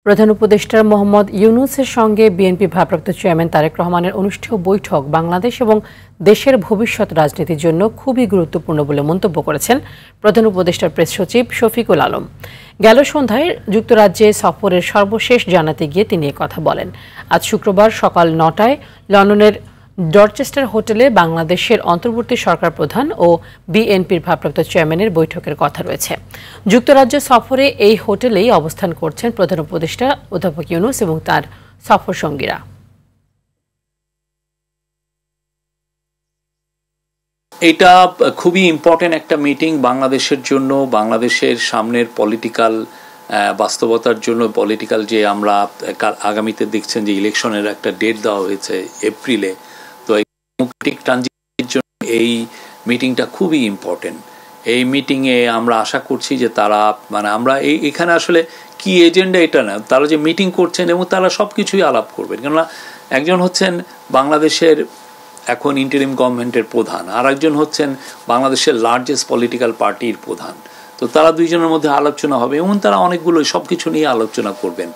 প্রধান উপদেষ্টা মোহাম্মদ ইউনূসের সঙ্গে বিএনপি ভারপ্রাপ্ত চেয়ারম্যান তারেক রহমানের অনুষ্ঠেয় বৈঠক বাংলাদেশ এবং দেশের ভবিষ্যৎ রাজনীতির জন্য খুবই গুরুত্বপূর্ণ বলে মন্তব্য করেছেন প্রধান উপদেষ্টার প্রেস সচিব শফিকুল আলম। গেল সন্ধ্যায় যুক্তরাজ্যে সফরের সর্বশেষ জানাতে গিয়ে তিনি কথা বলেন। আজ শুক্রবার সকাল ৯টায় লন্ডনের ডরচেস্টার হোটেলে বাংলাদেশের অন্তর্বর্তী সরকার প্রধান ও বিএনপির ভারপ্রাপ্ত চেয়ারম্যানের বৈঠকের কথা রয়েছে। যুক্তরাজ্য সফরে এই হোটেলেই অবস্থান করছেন প্রধান উপদেষ্টা অধ্যাপক ইউনূস এবং তার সফর সঙ্গীরা। এটা খুবই ইম্পর্টেন্ট একটা মিটিং বাংলাদেশের জন্য, বাংলাদেশের সামনের পলিটিক্যাল বাস্তবতার জন্য। পলিটিক্যাল যে আমরা আগামীতে দেখছেন যে ইলেকশনের একটা ডেট দেওয়া হয়েছে এপ্রিলে, তো ডেমোক্রেটিক ট্রানজিশনের জন্য এই মিটিংটা খুবই ইম্পর্টেন্ট। এই মিটিংয়ে আমরা আশা করছি যে তারা আমরা এখানে আসলে কি এজেন্ডা এটা না, তারা যে মিটিং করছেন এবং তারা সব কিছুই আলাপ করবেন। কেননা একজন হচ্ছেন বাংলাদেশের এখন ইন্টারিম গভর্নমেন্টের প্রধান, আর একজন হচ্ছেন বাংলাদেশের লার্জেস্ট পলিটিক্যাল পার্টির প্রধান। তো তারা দুইজনের মধ্যে আলোচনা হবে এবং তারা অনেকগুলো সব কিছু নিয়ে আলোচনা করবেন।